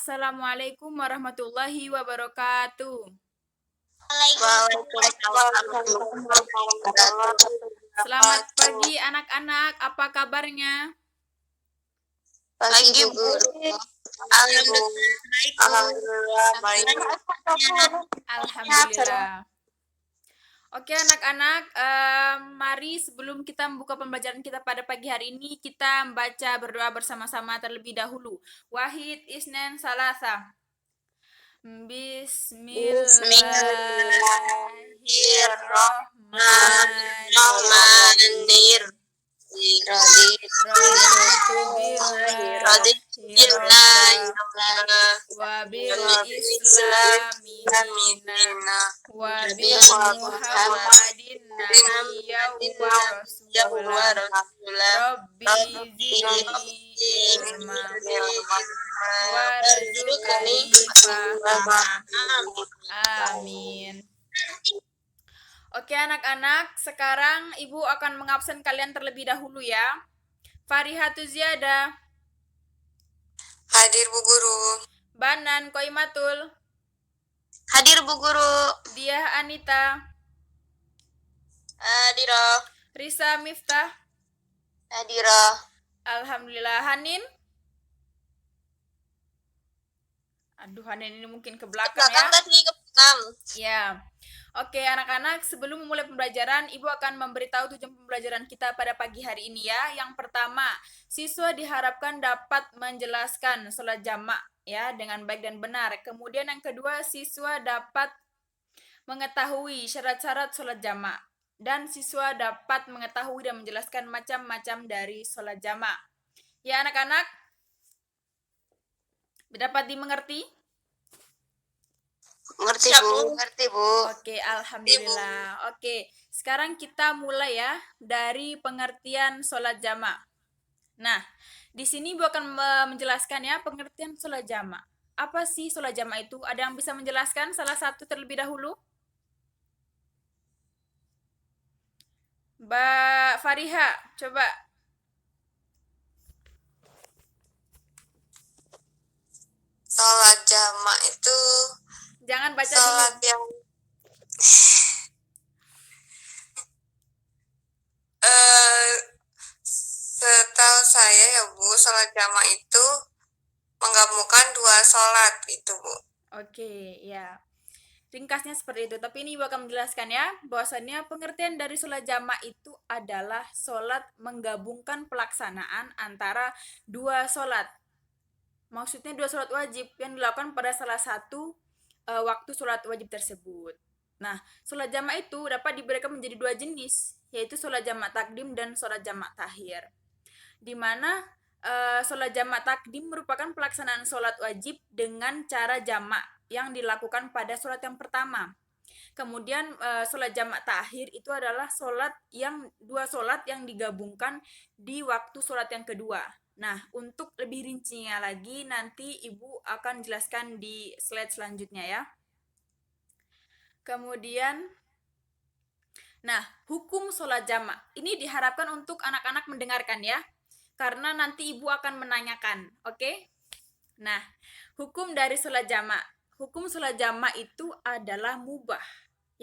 Assalamualaikum warahmatullahi wabarakatuh. Waalaikumsalam warahmatullahi wabarakatuh. Selamat pagi anak-anak, apa kabarnya? Pagi Bu Guru. Alhamdulillah baik. Alhamdulillah. Oke anak-anak, mari sebelum kita membuka pembelajaran kita pada pagi hari ini, kita membaca berdoa bersama-sama terlebih dahulu. Wahid, Isnen, Salasa. Bismillahirrahmanirrahim. Raditu billahi wa bil islami wa bi Muhammadin nabiyyan wa rasulah. Rabbi zidni ilma warzuqni fahma. Amin. Oke anak-anak, sekarang Ibu akan mengabsen kalian terlebih dahulu ya. Farihatu Ziyadah. Hadir Bu Guru. Banan Koimatul. Hadir Bu Guru. Diah Anita. Hadiroh. Risa Miftah. Hadiroh. Alhamdulillah. Hanin. Aduh, Hanin ini mungkin ke belakang ya. Ke belakang. Ya. Oke anak-anak, sebelum memulai pembelajaran, Ibu akan memberitahu tujuan pembelajaran kita pada pagi hari ini ya. Yang pertama, siswa diharapkan dapat menjelaskan sholat jamak ya dengan baik dan benar. Kemudian yang kedua, siswa dapat mengetahui syarat-syarat sholat jamak. Dan siswa dapat mengetahui dan menjelaskan macam-macam dari sholat jamak. Ya anak-anak, dapat dimengerti? Ngerti Bu. Oke, alhamdulillah. Oke, sekarang kita mulai ya dari pengertian sholat jamak. Nah, di sini Ibu akan menjelaskan ya pengertian sholat jamak. Apa sih sholat jamak itu? Ada yang bisa menjelaskan salah satu terlebih dahulu? Mbak Fariha, coba. Sholat jamak itu Jangan baca sholat dulu. yang setahu saya ya Bu, sholat jamak itu menggabungkan dua sholat gitu Bu. Oke, ya. Ringkasnya seperti itu. Tapi ini Ibu akan menjelaskan ya, bahwasannya pengertian dari sholat jamak itu adalah sholat menggabungkan pelaksanaan antara dua sholat. Maksudnya dua sholat wajib yang dilakukan pada salah satu waktu sholat wajib tersebut. Nah, sholat jamak itu dapat diberikan menjadi dua jenis, yaitu sholat jamak takdim dan sholat jamak takhir. Di mana sholat jamak takdim merupakan pelaksanaan sholat wajib dengan cara jamak yang dilakukan pada sholat yang pertama. Kemudian sholat jamak takhir itu adalah dua sholat yang digabungkan di waktu sholat yang kedua. Nah, untuk lebih rincinya lagi nanti Ibu akan jelaskan di slide selanjutnya ya. Kemudian, nah, hukum sholat jamak ini diharapkan untuk anak-anak mendengarkan ya, karena nanti Ibu akan menanyakan, oke? Nah, hukum dari sholat jamak. Hukum sholat jamak itu adalah mubah,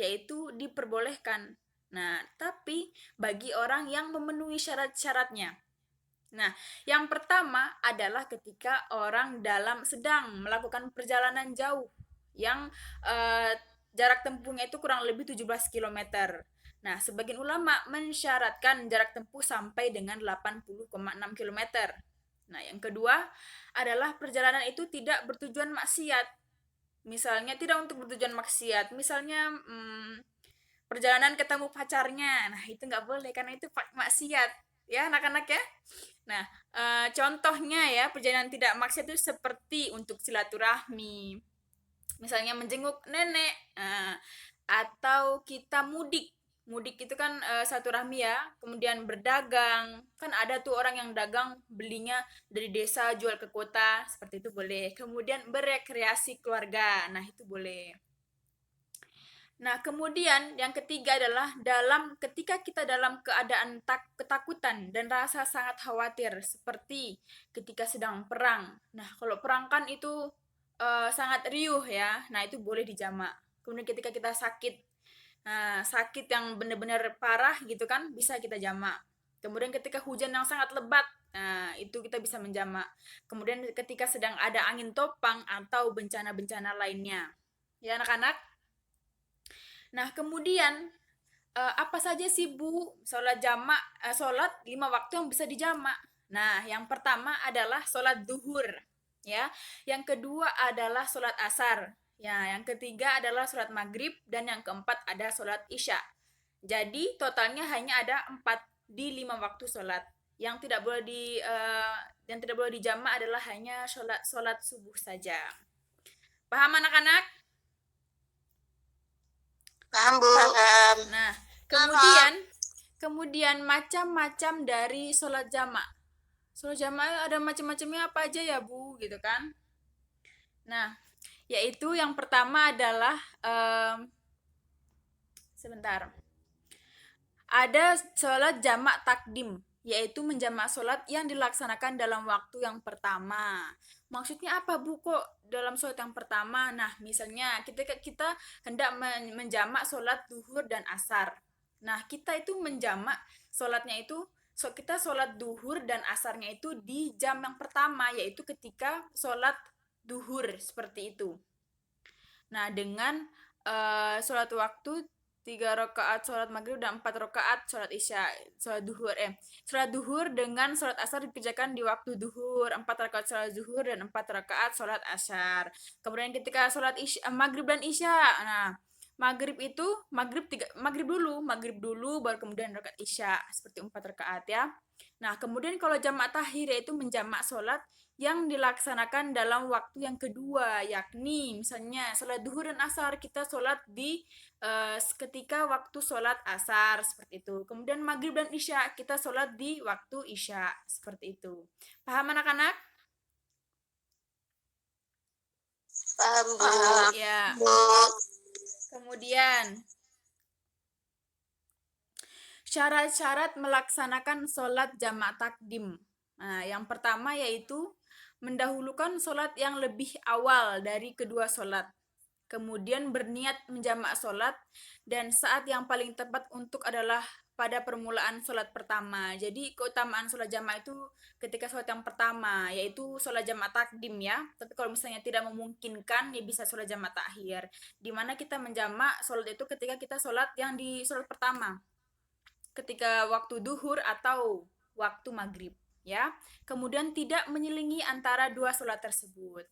yaitu diperbolehkan. Nah, tapi bagi orang yang memenuhi syarat-syaratnya. Nah, yang pertama adalah ketika orang sedang melakukan perjalanan jauh yang jarak tempuhnya itu kurang lebih 17 km. Nah, sebagian ulama mensyaratkan jarak tempuh sampai dengan 80,6 km. Nah, yang kedua adalah perjalanan itu tidak bertujuan maksiat. Misalnya tidak untuk bertujuan maksiat. Misalnya perjalanan ketemu pacarnya. Nah, itu nggak boleh karena itu maksiat. Ya, anak-anak ya. Nah, contohnya ya, perjalanan tidak maksiat itu seperti untuk silaturahmi. Misalnya menjenguk nenek. Atau kita mudik. Mudik itu kan silaturahmi ya, kemudian berdagang, kan ada tuh orang yang dagang belinya dari desa jual ke kota, seperti itu boleh. Kemudian berekreasi keluarga, nah itu boleh. Nah, kemudian yang ketiga adalah ketika kita dalam keadaan ketakutan dan rasa sangat khawatir, seperti ketika sedang perang. Nah, kalau perang kan itu sangat riuh ya, nah itu boleh dijamak. Kemudian ketika kita sakit, nah sakit yang benar-benar parah gitu kan, bisa kita jamak. Kemudian ketika hujan yang sangat lebat, nah itu kita bisa menjamak. Kemudian ketika sedang ada angin topang atau bencana-bencana lainnya. Ya anak-anak. Nah kemudian apa saja sih Bu sholat jamak, sholat 5 waktu yang bisa dijamak? Nah, yang pertama adalah sholat duhur, ya. Yang kedua adalah sholat asar, ya. Yang ketiga adalah sholat maghrib dan yang keempat ada sholat isya. Jadi totalnya hanya ada 4 di 5 waktu sholat. Yang tidak boleh dijamak adalah hanya sholat subuh saja. Paham anak-anak? Paham, Bu? Nah, kemudian macam-macam dari sholat jamak. Sholat jamak ada macam-macamnya apa aja ya Bu, gitu kan? Nah, yaitu yang pertama adalah sebentar. Ada sholat jamak takdim, yaitu menjamak sholat yang dilaksanakan dalam waktu yang pertama. Maksudnya apa Bu kok dalam sholat yang pertama? Nah, misalnya kita hendak menjamak sholat duhur dan asar. Nah, kita itu menjamak sholatnya itu, kita sholat duhur dan asarnya itu di jam yang pertama, yaitu ketika sholat duhur seperti itu. Nah, dengan sholat waktu 3 rakaat sholat maghrib dan 4 rakaat sholat isya, sholat duhur dengan sholat asar dikerjakan di waktu duhur, 4 rakaat sholat duhur dan 4 rakaat sholat asar. Kemudian ketika sholat maghrib dan isya, nah maghrib dulu baru kemudian rakaat isya seperti 4 rakaat ya. Nah kemudian kalau jamak takhir yaitu menjamak sholat yang dilaksanakan dalam waktu yang kedua, yakni misalnya sholat duhur dan asar kita sholat di ketika waktu sholat asar seperti itu. Kemudian maghrib dan isya kita sholat di waktu isya seperti itu. Paham anak-anak? Paham, Bu. Ya. Bu. Kemudian syarat-syarat melaksanakan sholat jamak takdim. Nah, yang pertama yaitu mendahulukan sholat yang lebih awal dari kedua sholat. Kemudian berniat menjamak sholat dan saat yang paling tepat untuk adalah pada permulaan sholat pertama. Jadi keutamaan sholat jamak itu ketika sholat yang pertama, yaitu sholat jamak takdim ya. Tapi kalau misalnya tidak memungkinkan, ya bisa sholat jamak takhir. Dimana kita menjamak sholat itu ketika kita sholat yang di sholat pertama, ketika waktu duhur atau waktu maghrib ya. Kemudian tidak menyelingi antara dua sholat tersebut.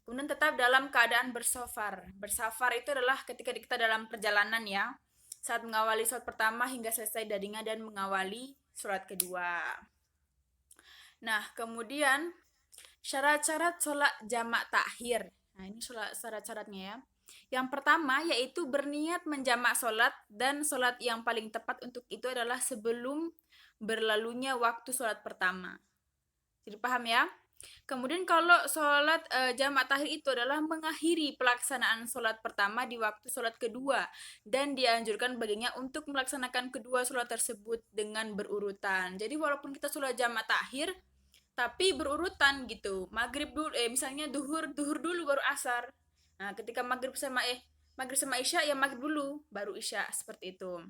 Kemudian tetap dalam keadaan bersafar. Bersafar itu adalah ketika kita dalam perjalanan ya, saat mengawali sholat pertama hingga selesai darinya dan mengawali sholat kedua. Nah kemudian syarat-syarat sholat jamak takhir. Nah ini syarat-syaratnya ya. Yang pertama yaitu berniat menjamak sholat dan sholat yang paling tepat untuk itu adalah sebelum berlalunya waktu sholat pertama. Jadi paham ya? Kemudian kalau sholat jamak takhir itu adalah mengakhiri pelaksanaan sholat pertama di waktu sholat kedua dan dianjurkan baginya untuk melaksanakan kedua sholat tersebut dengan berurutan. Jadi walaupun kita sholat jamak takhir tapi berurutan gitu. Maghrib dulu, misalnya duhur dulu baru asar. Nah, ketika maghrib sama isya ya maghrib dulu baru isya seperti itu.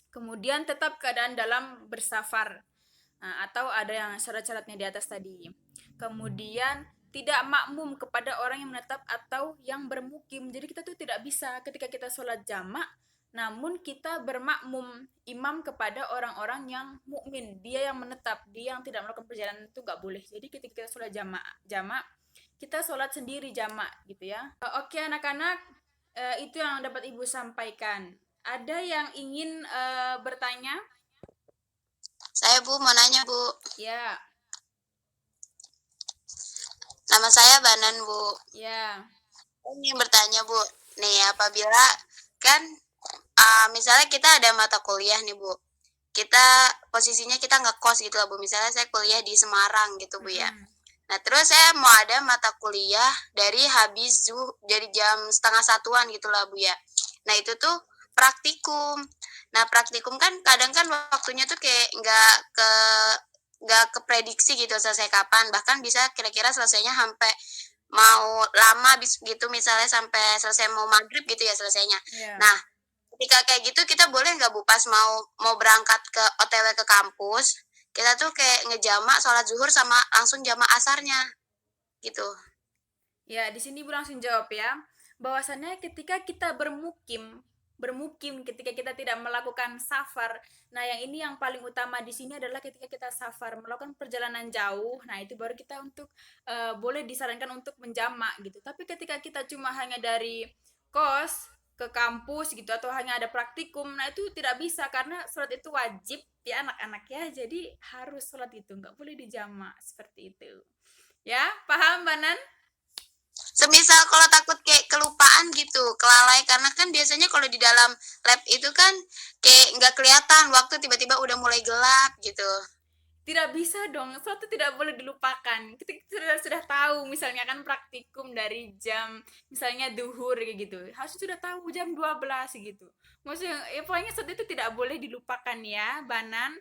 Kemudian tetap keadaan dalam bersafar. Nah, atau ada yang syarat-syaratnya di atas tadi. Kemudian tidak makmum kepada orang yang menetap atau yang bermukim. Jadi kita tuh tidak bisa ketika kita sholat jamak, namun kita bermakmum imam kepada orang-orang yang mukmin, dia yang menetap, dia yang tidak melakukan perjalanan itu nggak boleh. Jadi ketika kita sholat jamak kita sholat sendiri jamak gitu ya. Oke anak-anak, itu yang dapat ibu sampaikan. Ada yang ingin bertanya? Saya, Bu, mau nanya, Bu. Ya. Nama saya Banan, Bu. Ya. Ini bertanya, Bu. Nih, apabila kan misalnya kita ada mata kuliah nih, Bu. Posisinya kita ngekos gitu lah, Bu. Misalnya saya kuliah di Semarang gitu, Bu ya. Nah, terus saya mau ada mata kuliah dari jadi jam 12:30 gitu lah, Bu ya. Nah, itu tuh praktikum. Nah, praktikum kan kadang kan waktunya tuh kayak nggak keprediksi gitu selesai kapan. Bahkan bisa kira-kira selesainya sampai mau lama gitu misalnya sampai selesai mau maghrib gitu ya selesainya. Ya. Nah, ketika kayak gitu kita boleh nggak Bu pas mau berangkat ke OTW ke kampus, kita tuh kayak ngejamak sholat zuhur sama langsung jamak asarnya gitu. Ya, di sini Ibu langsung jawab ya. Bahwasannya ketika kita bermukim ketika kita tidak melakukan safar. Nah, yang ini yang paling utama di sini adalah ketika kita safar, melakukan perjalanan jauh. Nah, itu baru kita untuk boleh disarankan untuk menjamak gitu. Tapi ketika kita cuma hanya dari kos ke kampus gitu atau hanya ada praktikum, nah itu tidak bisa karena sholat itu wajib ya anak-anak ya. Jadi harus sholat itu, nggak boleh dijamak seperti itu. Ya, paham, Banan? Semisal kalau takut kayak kelupaan gitu, kelalai karena kan biasanya kalau di dalam lab itu kan kayak nggak kelihatan waktu tiba-tiba udah mulai gelap gitu. Tidak bisa dong, suatu tidak boleh dilupakan. Kita sudah tahu misalnya kan praktikum dari jam misalnya duhur kayak gitu. Harus sudah tahu jam 12 gitu. Maksudnya ya pokoknya saat itu tidak boleh dilupakan ya, Banan.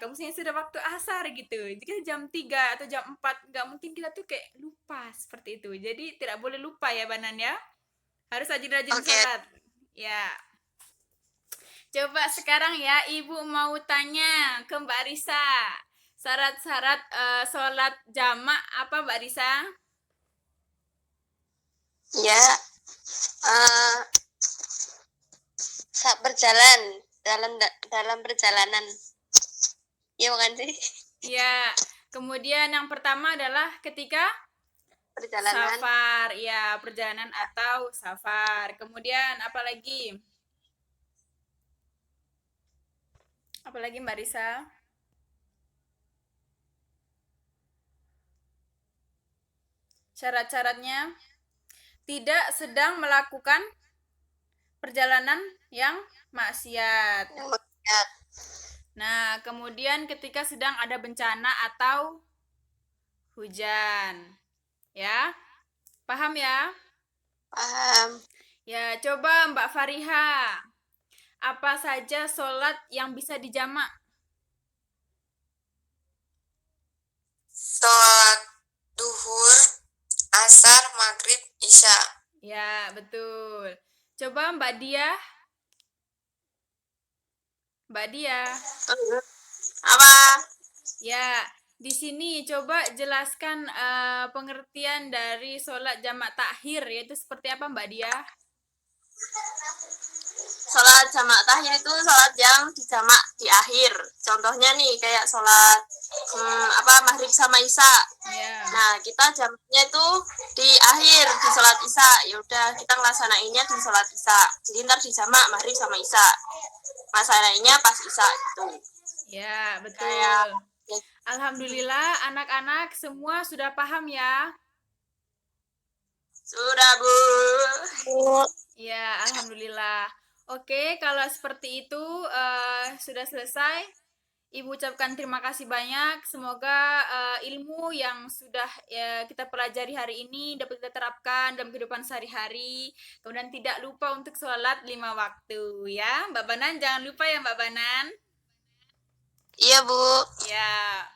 Kamu sudah waktu asar gitu. Jika jam 3 atau jam 4 nggak mungkin kita tuh kayak lupa seperti itu. Jadi tidak boleh lupa ya, Banan ya. Harus rajin-rajin Oke, sholat. Ya. Coba sekarang ya, Ibu mau tanya ke Mbak Risa. Syarat-syarat sholat jamak apa Mbak Risa? ya saat berjalan dalam perjalanan. Iya bukan sih? Ya, kemudian yang pertama adalah ketika Perjalanan. safar, ya perjalanan atau safar. Kemudian apa lagi? Apa lagi Mbak Risa? Syarat-syaratnya tidak sedang melakukan perjalanan yang maksiat. Ya, Nah, kemudian ketika sedang ada bencana atau hujan. Ya, paham ya? paham. Ya, coba Mbak Fariha. Apa saja sholat yang bisa dijamak? Sholat duhur, asar, maghrib, isya. Ya, betul. Coba Mbak Dia. Mbak Dia. Apa? Ya, di sini coba jelaskan pengertian dari sholat jamak takhir, yaitu seperti apa Mbak Dia? Sholat jamak tahir itu sholat yang dijamak di akhir. Contohnya nih kayak sholat maghrib sama isya. Ya. Nah kita jamaknya itu di akhir di sholat isya. Ya udah kita ngelaksanainnya di sholat isya. Jadi ntar dijamak maghrib sama isya. Ngelaksanainnya pas isya gitu. Ya, betul. Kayak Alhamdulillah anak-anak semua sudah paham ya. sudah Bu. Ya, alhamdulillah. Oke, kalau seperti itu sudah selesai. Ibu ucapkan terima kasih banyak. Semoga ilmu yang sudah kita pelajari hari ini dapat kita terapkan dalam kehidupan sehari-hari. Kemudian tidak lupa untuk sholat 5 waktu ya. Mbak Banan jangan lupa ya Mbak Banan. Iya Bu. Ya.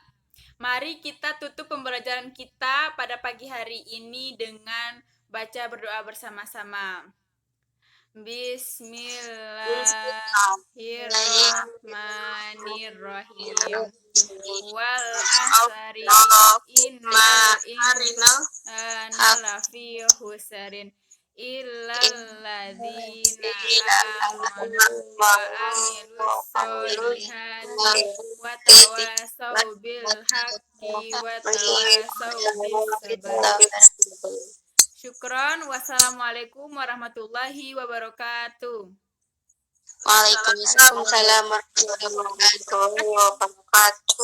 Mari kita tutup pembelajaran kita pada pagi hari ini dengan baca berdoa bersama-sama. Bismillahirrahmanirrahim. Wal asri innal insana lafi khusrin illal ladzina amanu wa amilus solihati wa tawasaw bil haqqi wa tawasaw bis sabr. Syukron. Wassalamualaikum warahmatullahi wabarakatuh. Waalaikumsalam warahmatullahi wabarakatuh.